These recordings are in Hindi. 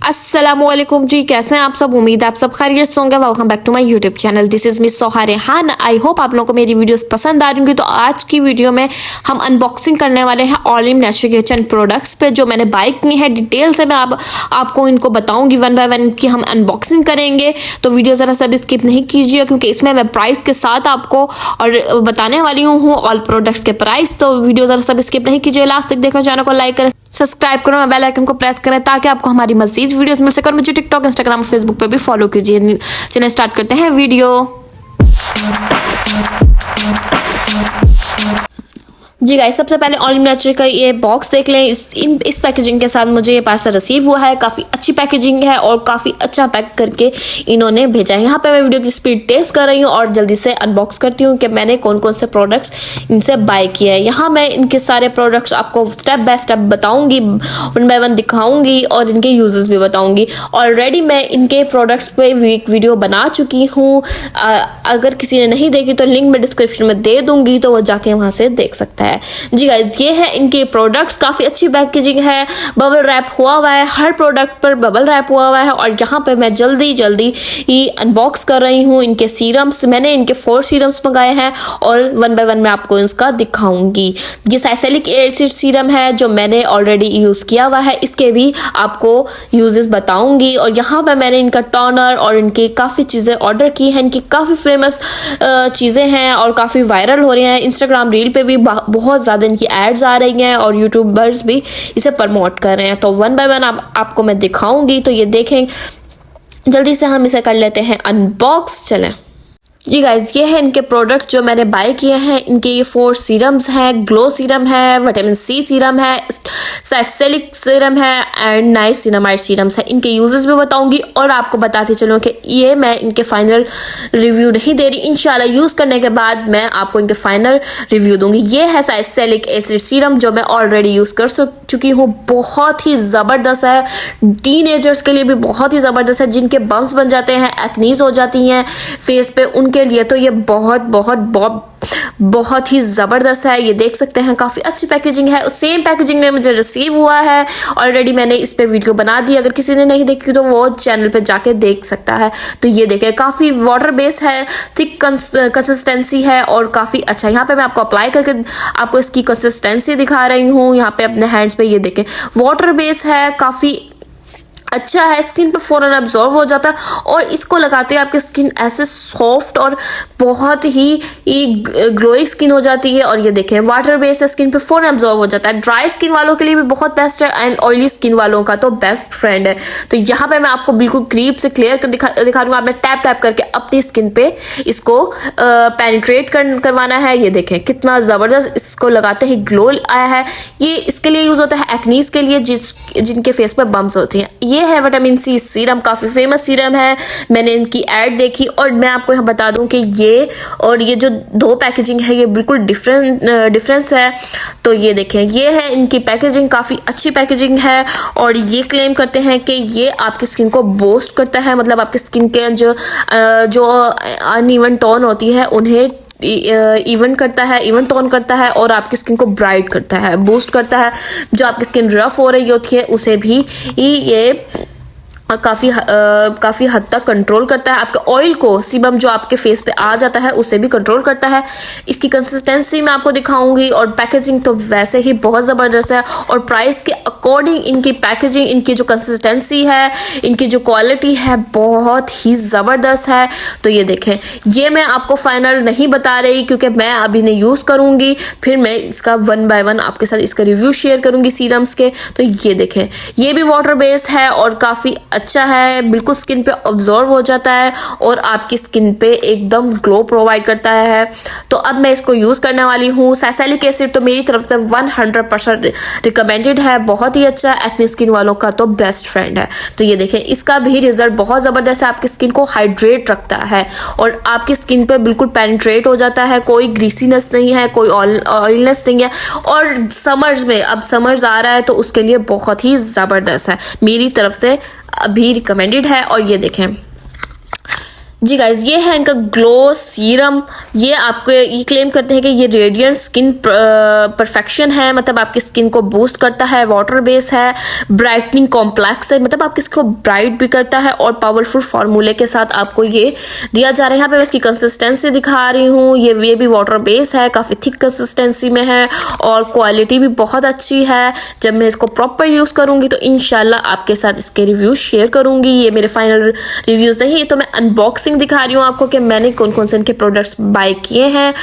अस्सलामुअलैकुम जी, कैसे हैं आप सब। उम्मीद है आप सब खैरियत से होंगे। Welcome back to my YouTube channel. This is miss Soha Rehan. I hope आप लोगों को मेरी वीडियोस पसंद आ रही होंगी। तो आज की वीडियो में हम अनबॉक्सिंग करने वाले हैं ऑलिव नेचुरल किचन प्रोडक्ट्स पे जो मैंने बाय किए हैं। डिटेल से मैं आपको इनको बताऊंगी, वन बाय वन की हम अनबॉक्सिंग करेंगे। तो वीडियो ज़रा सा भी स्किप नहीं कीजिए, क्योंकि इसमें मैं प्राइस के साथ आपको और बताने वाली हूँ ऑल प्रोडक्ट्स के प्राइस। तो वीडियो ज़रा सा भी स्किप नहीं कीजिए, लास्ट तक देखो। चैनल को लाइक करें, सब्सक्राइब करो, बेल आइकन को प्रेस करें ताकि आपको हमारी मजीद वीडियोस मिल सके। और मुझे टिकटॉक, इंस्टाग्राम और फेसबुक पे भी फॉलो कीजिए। चलिए स्टार्ट करते हैं वीडियो। जी गाइस, सबसे पहले ऑलिव नेचुरल का ये बॉक्स देख लें। इस पैकेजिंग के साथ मुझे ये पार्सल रिसीव हुआ है। काफ़ी अच्छी पैकेजिंग है और काफ़ी अच्छा पैक करके इन्होंने भेजा है। यहाँ पे मैं वीडियो की स्पीड टेस्ट कर रही हूँ और जल्दी से अनबॉक्स करती हूँ कि मैंने कौन कौन से प्रोडक्ट्स इनसे बाय किए हैं। यहाँ मैं इनके सारे प्रोडक्ट्स आपको स्टेप बाय स्टेप बताऊँगी, वन बाय वन दिखाऊँगी और इनके यूजेस भी बताऊँगी। ऑलरेडी मैं इनके प्रोडक्ट्स पे वीडियो बना चुकी हूँ। अगर किसी ने नहीं देखी तो लिंक मैं डिस्क्रिप्शन में दे दूँगी, तो वो जाके वहाँ से देख सकता है। जी गाइस, ये है इनके प्रोडक्ट्स। काफी अच्छी पैकेजिंग है, बबल रैप हुआ हुआ है, हर प्रोडक्ट पर बबल रैप हुआ हुआ है। और यहाँ पे मैं जल्दी ही अनबॉक्स कर रही हूँ इनके सीरम्स। मैंने इनके 4 सीरम्स मंगाए हैं और वन बाय वन मैं आपको इसका दिखाऊंगी। ये सैलिसिलिक एसिड सीरम है जो मैंने ऑलरेडी यूज किया हुआ है, इसके भी आपको यूजेस बताऊंगी। और यहाँ पे मैंने इनका टोनर और इनकी काफी चीजें ऑर्डर की हैं। इनकी काफी फेमस चीजें हैं और काफी वायरल हो रही हैं। इंस्टाग्राम रील पे भी बहुत ज़्यादा इनकी एड्स आ रही हैं और यूट्यूबर्स भी इसे प्रमोट कर रहे हैं। तो वन बाय वन आपको मैं दिखाऊंगी। तो ये देखें, जल्दी से हम इसे कर लेते हैं अनबॉक्स। चलें जी गाइज, ये है इनके प्रोडक्ट जो मैंने बाय किए हैं। इनके ये 4 सीरम्स हैं। ग्लो सीरम है, विटामिन सी सीरम है, सैलिसिलिक सीरम है एंड नाइसिनामाइड सीरम्स है। इनके यूजेस भी बताऊंगी और आपको बताती चलूँ कि ये मैं इनके फाइनल रिव्यू नहीं दे रही। इंशाल्लाह यूज़ करने के बाद मैं आपको इनके फाइनल रिव्यू दूंगी। ये है सैलिसिलिक एसिड सीरम जो मैं ऑलरेडी यूज़ कर चुकी हूँ। बहुत ही ज़बरदस्त है, टीनेजर्स के लिए भी बहुत ही ज़बरदस्त है। जिनके बम्स बन जाते हैं, एक्नीज हो जाती हैं फेस पे, के लिए तो ये बहुत ही ज़बरदस्त है। ये देख सकते हैं, काफ़ी अच्छी पैकेजिंग है। सेम पैकेजिंग में मुझे रिसीव हुआ है। ऑलरेडी मैंने इस पे वीडियो बना दी, अगर किसी ने नहीं देखी तो वो चैनल पे जाके देख सकता है। तो ये देखें, काफ़ी वाटर बेस है, थिक कंसिस्टेंसी है और काफ़ी अच्छा। यहाँ पे मैं आपको अप्लाई करके आपको इसकी कंसिस्टेंसी दिखा रही हूँ। यहाँ पे अपने हैंड्स पे ये देखें, वाटर बेस है, काफ़ी अच्छा है। स्किन पे फौरन अब्जॉर्व हो जाता है और इसको लगाते ही आपकी स्किन ऐसे सॉफ्ट और बहुत ही ग्लोइंग स्किन हो जाती है। और ये देखें, वाटर बेस है, स्किन पे फौरन अब्जॉर्व हो जाता है। ड्राई स्किन वालों के लिए भी बहुत बेस्ट है एंड ऑयली स्किन वालों का तो बेस्ट फ्रेंड है। तो यहाँ पे मैं आपको बिल्कुल क्रीप से क्लियर कर दिखा दूंगा। आपने टैप करके अपनी स्किन पे इसको पेनिट्रेट करवाना है। ये देखें कितना ज़बरदस्त इसको लगाते ही ग्लो आया है। ये इसके लिए यूज़ होता है एक्नीज के लिए, जिनके फेस पे बम्स होती हैं। ये है विटामिन सी सीरम, काफ़ी फेमस सीरम है। मैंने इनकी ऐड देखी और मैं आपको यहाँ बता दूं कि ये और ये जो 2 पैकेजिंग है ये बिल्कुल डिफरेंस है। तो ये देखें, ये है इनकी पैकेजिंग, काफ़ी अच्छी पैकेजिंग है। और ये क्लेम करते हैं कि ये आपकी स्किन को बूस्ट करता है, मतलब आपकी स्किन के जो अनइवन टोन होती है उन्हें इवन टोन करता है और आपकी स्किन को ब्राइट करता है, बूस्ट करता है। जो आपकी स्किन रफ हो रही होती है उसे भी ये काफ़ी हद तक कंट्रोल करता है। आपके ऑयल को, सीबम जो आपके फेस पे आ जाता है उसे भी कंट्रोल करता है। इसकी कंसिस्टेंसी मैं आपको दिखाऊंगी और पैकेजिंग तो वैसे ही बहुत ज़बरदस्त है। और प्राइस के अकॉर्डिंग इनकी पैकेजिंग, इनकी जो कंसिस्टेंसी है, इनकी जो क्वालिटी है, बहुत ही ज़बरदस्त है। तो ये देखें, ये मैं आपको फाइनल नहीं बता रही क्योंकि मैं अभी इन्हें यूज़ करूँगी, फिर मैं इसका वन बाय वन आपके साथ इसका रिव्यू शेयर करूँगी सीरम्स के। तो ये देखें, ये भी वाटर बेस है और काफ़ी अच्छा है, बिल्कुल स्किन पे ऑब्जॉर्व हो जाता है और आपकी स्किन पे एकदम ग्लो प्रोवाइड करता है। तो अब मैं इसको यूज़ करने वाली हूँ। सैलिसिलिक एसिड तो मेरी तरफ से 100% रिकमेंडेड है, बहुत ही अच्छा। एक्ने स्किन वालों का तो बेस्ट फ्रेंड है। तो ये देखें, इसका भी रिजल्ट बहुत ज़बरदस्त है। आपकी स्किन को हाइड्रेट रखता है और आपकी स्किन पे बिल्कुल पेनिट्रेट हो जाता है। कोई ग्रीसीनेस नहीं है, कोई ऑयलनेस नहीं है। और समर्स में, अब समर्स आ रहा है तो उसके लिए बहुत ही ज़बरदस्त है, मेरी तरफ से अभी रिकमेंडेड है। और ये देखें, जी गाइज, ये है इनका ग्लो सीरम। ये आपको ये क्लेम करते हैं कि ये रेडियंट स्किन परफेक्शन है, मतलब आपकी स्किन को बूस्ट करता है, वाटर बेस है, ब्राइटनिंग कॉम्प्लेक्स है, मतलब आपकी स्किन को ब्राइट भी करता है और पावरफुल फार्मूले के साथ आपको ये दिया जा रहा है। यहाँ पे मैं इसकी कंसिस्टेंसी दिखा रही हूँ, ये भी वाटर बेस है, काफ़ी थिक कंसिस्टेंसी में है और क्वालिटी भी बहुत अच्छी है। जब मैं इसको प्रॉपर यूज़ करूँगी तो इंशाल्लाह आपके साथ इसके रिव्यूज शेयर करूँगी। ये मेरे फाइनल रिव्यूज़ नहीं, ये तो मैं अनबॉक्सिंग दिखा रही हूँ आपको कि मैंने कौन कौन से इनके प्रोडक्ट्स बाय किए हैं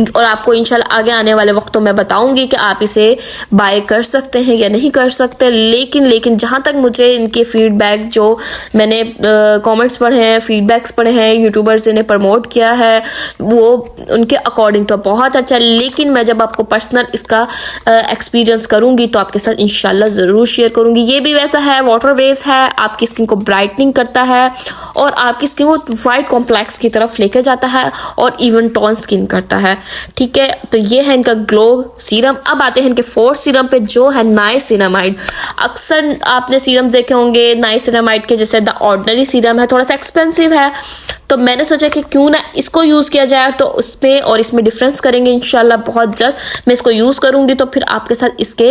और आपको इंशाल्लाह आगे आने वाले वक्तों में बताऊंगी कि आप इसे बाय कर सकते हैं या नहीं कर सकते। लेकिन जहां तक मुझे इनके फीडबैक जो मैंने कमेंट्स पढ़े हैं, फीडबैक्स पढ़े हैं, यूट्यूबर्स जिन्हें प्रमोट किया है, वो उनके अकॉर्डिंग तो बहुत अच्छा है। लेकिन मैं जब आपको पर्सनल इसका एक्सपीरियंस करूंगी तो आपके साथ इंशाल्लाह ज़रूर शेयर करूंगी। ये भी वैसा है, वाटर बेस है, आपकी स्किन को ब्राइटनिंग करता है और आपकी स्किन को वाइट कॉम्प्लेक्स की तरफ लेके जाता है और इवन टोन स्किन करता है। ठीक है, तो ये है इनका ग्लो सीरम। अब आते हैं इनके फोर्थ सीरम पे जो है नाइसिनामाइड। अक्सर आपने सीरम देखे होंगे नाइसिनामाइड के, जैसे द ऑर्डिनरी सीरम है, थोड़ा सा एक्सपेंसिव है, तो मैंने सोचा कि क्यों ना इसको यूज़ किया जाए, तो उसमें और इसमें डिफरेंस करेंगे इंशाल्लाह। बहुत जल्द मैं इसको यूज़ करूँगी तो फिर आपके साथ इसके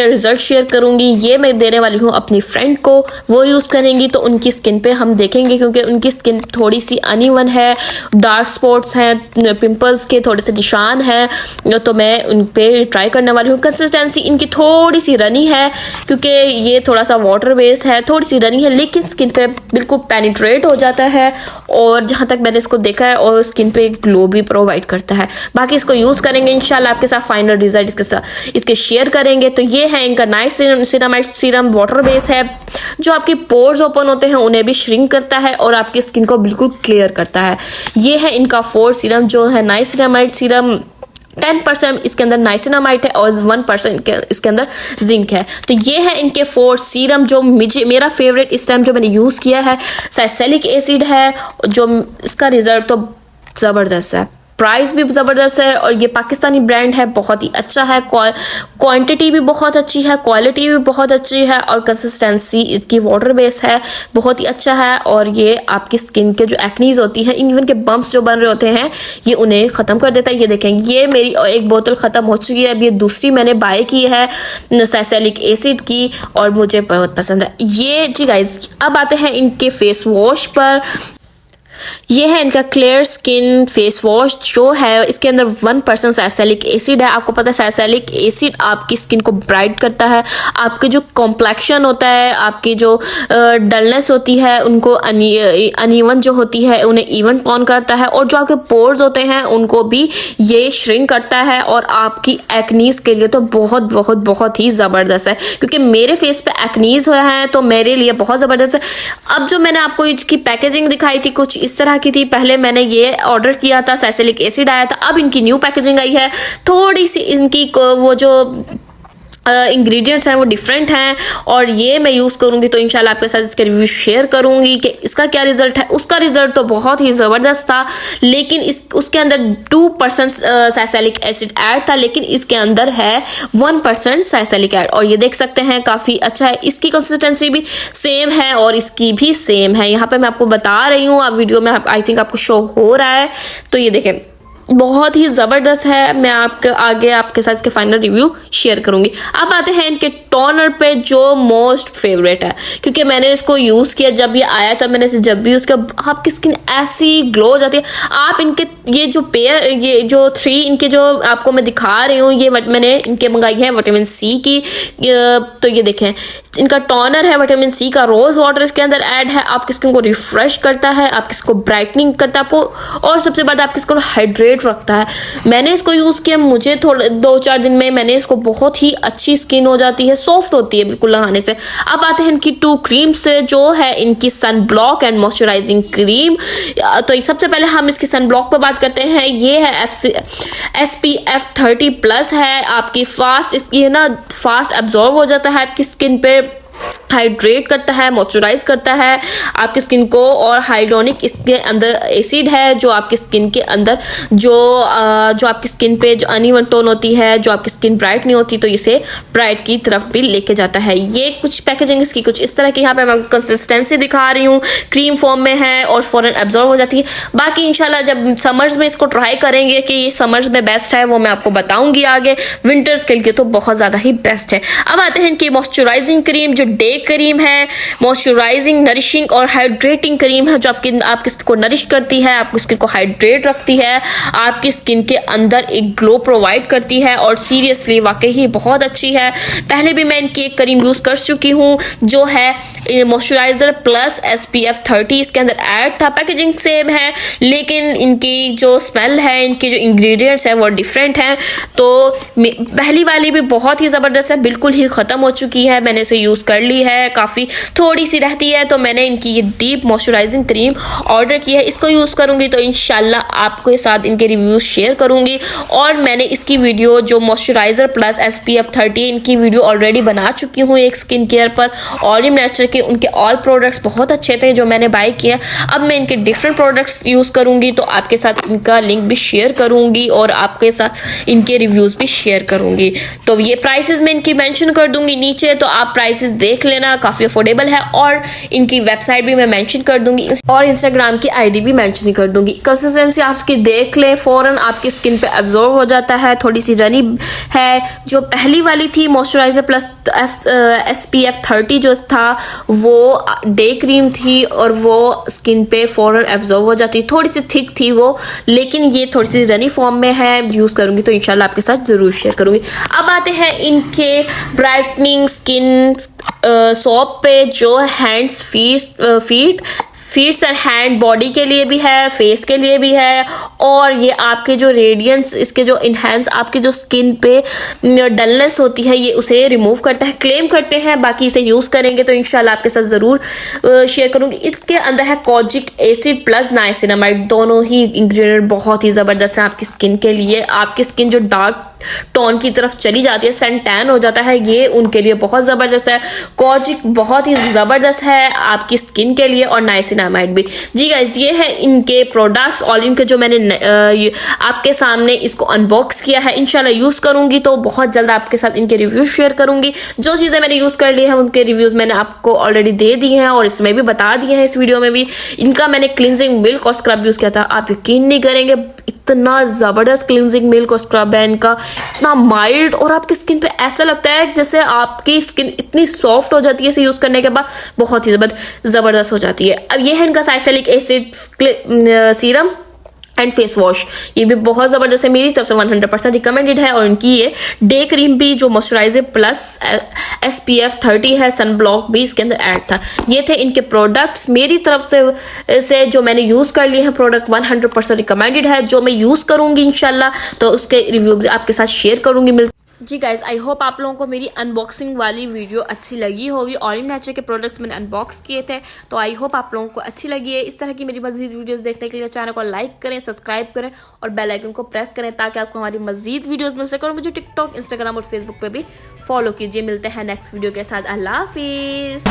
रिजल्ट शेयर करूँगी। ये मैं देने वाली हूँ अपनी फ्रेंड को, वो यूज़ करेंगी तो उनकी स्किन पे हम देखेंगे, क्योंकि उनकी स्किन थोड़ी सी अनइवन है, डार्क स्पॉट्स हैं, पिंपल्स के थोड़े से निशान हैं, तो मैं उन पर ट्राई करने वाली हूँ। कंसिस्टेंसी इनकी थोड़ी सी रनी है, क्योंकि ये थोड़ा सा वाटर बेस है, थोड़ी सी रनी है, लेकिन स्किन पे बिल्कुल पेनिट्रेट हो जाता है और जहाँ तक मैंने इसको देखा है, और स्किन पे ग्लो भी प्रोवाइड करता है। बाकी इसको यूज़ करेंगे इंशाल्लाह, आपके साथ फाइनल रिजल्ट इसके शेयर करेंगे। तो ये है इनका नाइसिनामाइड सीरम, वाटर बेस है, जो आपकी पोर्स ओपन होते हैं उन्हें भी श्रिंक करता है और आपकी स्किन को बिल्कुल क्लियर करता है। ये है इनका फोर्थ सीरम जो है नाइसिनामाइड सीरम। 10% इसके अंदर नाइसिनामाइड है और 1% इसके अंदर जिंक है। तो ये है इनके 4 सीरम जो मेरा फेवरेट इस टाइम जो मैंने यूज़ किया है। सैलिसिलिक एसिड है, जो इसका रिजल्ट तो ज़बरदस्त है, प्राइस भी ज़बरदस्त है और ये पाकिस्तानी ब्रांड है, बहुत ही अच्छा है, क्वांटिटी भी बहुत अच्छी है, क्वालिटी भी बहुत अच्छी है और कंसिस्टेंसी इसकी वाटर बेस है, बहुत ही अच्छा है। और ये आपकी स्किन के जो एक्नीज होती हैं, इवन के बम्प्स जो बन रहे होते हैं, ये उन्हें ख़त्म कर देता है। ये देखें, ये मेरी एक बोतल ख़त्म हो चुकी है, अब ये दूसरी मैंने बाय की है सैलिसिलिक एसिड की और मुझे बहुत पसंद है ये। जी गाइज, अब आते हैं इनके फेस वॉश पर। ये है इनका क्लियर स्किन फेस वॉश जो है, इसके अंदर 1% सैलिसिलिक एसिड है। आपको पता है सैलिसिलिक एसिड आपकी स्किन को ब्राइट करता है, आपके जो कॉम्प्लेक्शन होता है, आपकी जो डलनेस होती है, उनको अनइवन जो होती है उन्हें इवन टोन करता है, और जो आपके पोर्स होते हैं उनको भी ये श्रिंक करता है और आपकी एक्नीज के लिए तो बहुत बहुत बहुत ही ज़बरदस्त है, क्योंकि मेरे फेस पे एक्नीज हुआ है तो मेरे लिए बहुत ज़बरदस्त है। अब जो मैंने आपको इसकी पैकेजिंग दिखाई थी कुछ इस तरह की थी, पहले मैंने ये ऑर्डर किया था, सैलिसिलिक एसिड आया था, अब इनकी न्यू पैकेजिंग आई है, थोड़ी सी इनकी वो जो इंग्रेडिएंट्स हैं वो डिफरेंट हैं और ये मैं यूज़ करूँगी तो इंशाल्लाह आपके साथ इसके रिव्यू शेयर करूँगी कि इसका क्या रिजल्ट है। उसका रिजल्ट तो बहुत ही ज़बरदस्त था, लेकिन उसके अंदर 2% सैलिसिलिक एसिड ऐड था, लेकिन इसके अंदर है 1% सैलिसिलिक ऐड, और ये देख सकते हैं काफ़ी अच्छा है। इसकी कंसिस्टेंसी भी सेम है और इसकी भी सेम है, यहाँ पे मैं आपको बता रही हूँ, आप वीडियो में आई थिंक आपको शो हो रहा है, तो ये देखें बहुत ही ज़बरदस्त है। मैं आपके आगे आपके साथ इसके फाइनल रिव्यू शेयर करूंगी। अब आते हैं इनके टोनर पे जो मोस्ट फेवरेट है, क्योंकि मैंने इसको यूज़ किया जब ये आया था, मैंने इसे जब भी यूज़ किया आपकी स्किन ऐसी ग्लो हो जाती है। आप इनके ये जो पेयर, ये जो 3 इनके जो आपको मैं दिखा रही हूँ, ये मैंने इनके मंगाई है विटामिन सी की, तो ये देखें इनका टोनर है विटामिन सी का, रोज़ वाटर इसके अंदर ऐड है, आपकी स्किन को रिफ्रेश करता है, आपकी स्किन को ब्राइटनिंग करता है आपको, और सबसे बड़ा आपकी स्किन को हाइड्रेट रखता है। मैंने इसको यूज़ किया, मुझे थोड़े 2-4 दिन में मैंने इसको बहुत ही अच्छी स्किन हो जाती है, सॉफ्ट होती है बिल्कुल लगाने से। अब आते हैं इनकी 2 क्रीम से, जो है इनकी sun block and moisturising cream. तो सबसे पहले हम इसकी सन ब्लॉक पर बात करते हैं। ये है SPF 30+ है, आपकी फास्ट, इसकी है ना फास्ट एब्जॉर्ब हो जाता है आपकी स्किन पे, हाइड्रेट करता है, मॉइस्चराइज करता है आपकी स्किन को, और हाइड्रोनिक इसके अंदर एसिड है जो आपकी स्किन के अंदर जो आपकी स्किन पे जो अनइवन टोन होती है, जो आपकी स्किन ब्राइट नहीं होती, तो इसे ब्राइट की तरफ भी लेके जाता है। ये कुछ पैकेजिंग इसकी कुछ इस तरह की, यहाँ पे मैं कंसिस्टेंसी दिखा रही हूँ, क्रीम फॉर्म में है और फौरन एब्जॉर्ब हो जाती है। बाकी इंशाल्लाह जब समर्स में इसको ट्राई करेंगे कि ये समर्स में बेस्ट है, वो मैं आपको बताऊंगी आगे। विंटर्स के लिए तो बहुत ज़्यादा ही बेस्ट है। अब आते हैं इनकी मॉइस्चराइजिंग क्रीम, जो डे क्रीम है, मॉइस्चराइजिंग, नरिशिंग और हाइड्रेटिंग क्रीम है, जो आपकी स्किन को नरिश करती है, आपकी स्किन को हाइड्रेट रखती है, आपकी स्किन के अंदर एक ग्लो प्रोवाइड करती है, और सीरियसली वाकई ही बहुत अच्छी है। पहले भी मैं इनकी एक क्रीम यूज़ कर चुकी हूँ जो है मॉइस्चराइजर प्लस SPF 30, इसके अंदर ऐड था। पैकेजिंग सेम है लेकिन इनकी जो स्मेल है, इनके जो इंग्रेडिएंट्स है वो डिफरेंट हैं। तो पहली वाली भी बहुत ही ज़बरदस्त है, बिल्कुल ही ख़त्म हो चुकी है, मैंने इसे यूज़ कर ली है, काफ़ी थोड़ी सी रहती है, तो मैंने इनकी ये डीप मॉइस्चराइजिंग क्रीम ऑर्डर की है। इसको यूज़ करूँगी तो इंशाल्लाह आपके साथ इनके रिव्यूज़ शेयर करूँगी। और मैंने इसकी वीडियो जो मॉइस्चराइज़र प्लस SPF 30 इनकी वीडियो ऑलरेडी बना चुकी हूँ एक स्किन केयर पर, ऑलिव नेचर के। उनके ऑल प्रोडक्ट्स बहुत अच्छे थे जो मैंने बाय किए। अब मैं इनके डिफरेंट प्रोडक्ट्स यूज़ करूँगी तो आपके साथ इनका लिंक भी शेयर करूँगी और आपके साथ इनके रिव्यूज़ भी शेयर करूँगी। तो ये प्राइसेस मैं इनकी मेंशन कर दूँगी नीचे, तो आप प्राइसेस देख लेना, काफ़ी अफोर्डेबल है। और इनकी वेबसाइट भी मैं मेंशन कर दूँगी और इंस्टाग्राम की ID भी मेंशन कर दूँगी। कंसिस्टेंसी आपकी देख लें, फ़ौरन आपकी स्किन पे एब्जॉर्ब हो जाता है, थोड़ी सी रनी है। जो पहली वाली थी मॉइस्चराइजर प्लस SPF 30 जो था वो डे क्रीम थी और वो स्किन पे फ़ौरन एब्जॉर्ब हो जाती, थोड़ी सी थिक थी वो, लेकिन ये थोड़ी सी रनी फॉर्म में है। यूज़ करूँगी तो इंशाल्लाह आपके साथ ज़रूर शेयर करूँगी। अब आते हैं इनके ब्राइटनिंग स्किन सोप पे, जो hands feats and hand body के लिए भी है, फेस के लिए भी है, और ये आपके जो रेडियंस, इसके जो इन्हेंस आपकी जो स्किन पे डलनेस होती है, ये उसे रिमूव करता है, क्लेम करते हैं। बाकी इसे यूज़ करेंगे तो इंशाल्लाह आपके साथ ज़रूर शेयर करूँगी। इसके अंदर है कोजिक एसिड प्लस नाइसिनामाइड, दोनों ही इंग्रेडिएंट बहुत ही ज़बरदस्त है आपकी स्किन के लिए। आपकी स्किन जो डार्क टोन की तरफ चली जाती है, सन टैन हो जाता है, ये उनके लिए बहुत ज़बरदस्त है। कोजिक बहुत ही ज़बरदस्त है आपकी स्किन के लिए, और नाइसिनामाइड भी। जी गाइस, ये है इनके प्रोडक्ट्स और इनके जो मैंने आपके सामने इसको अनबॉक्स किया है। इंशाल्लाह यूज़ करूँगी तो बहुत जल्द आपके साथ इनके रिव्यूज शेयर करूँगी। जो चीज़ें मैंने यूज़ कर ली हैं उनके रिव्यूज़ मैंने आपको ऑलरेडी दे दिए हैं और इसमें भी बता दिए हैं, इस वीडियो में भी। इनका मैंने क्लिनजिंग मिल्क और स्क्रब यूज़ किया था, आप यकीन नहीं करेंगे इतना ज़बरदस्त क्लिनजिंग मिल्क और स्क्रब है इनका, इतना माइल्ड, और आपकी स्किन पे ऐसा लगता है जैसे आपकी स्किन इतनी सॉफ्ट हो जाती है इसे यूज़ करने के बाद, बहुत ही ज़बरदस्त हो जाती है। अब ये है इनका salicylic acid serum and face wash, ये भी बहुत ज़बरदस्त है, मेरी तरफ से 100% रिकमेंडेड है। और इनकी ये डे क्रीम भी जो मॉइस्चराइजर प्लस SPF 30 है, सन ब्लॉक भी इसके अंदर ऐड था। ये थे इनके प्रोडक्ट्स मेरी तरफ से जो मैंने यूज़ कर लिए हैं प्रोडक्ट, 100% रिकमेंडेड है। जो मैं यूज़ करूँगी इंशाल्लाह तो उसके रिव्यू आपके साथ शेयर करूँगी। जी गाइज, आई होप आप लोगों को मेरी अनबॉक्सिंग वाली वीडियो अच्छी लगी होगी। ऑलिव नेचर के प्रोडक्ट्स मैंने अनबॉक्स किए थे, तो आई होप आप लोगों को अच्छी लगी है। इस तरह की मेरी मजीद वीडियोस देखने के लिए चैनल को लाइक करें, सब्सक्राइब करें और बेल आइकन को प्रेस करें ताकि आपको हमारी मजीद वीडियोस मिल सके। और मुझे टिकटॉक, इंस्टाग्राम और फेसबुक पे भी फॉलो कीजिए। मिलते हैं नेक्स्ट वीडियो के साथ। अल्लाह हाफिज़।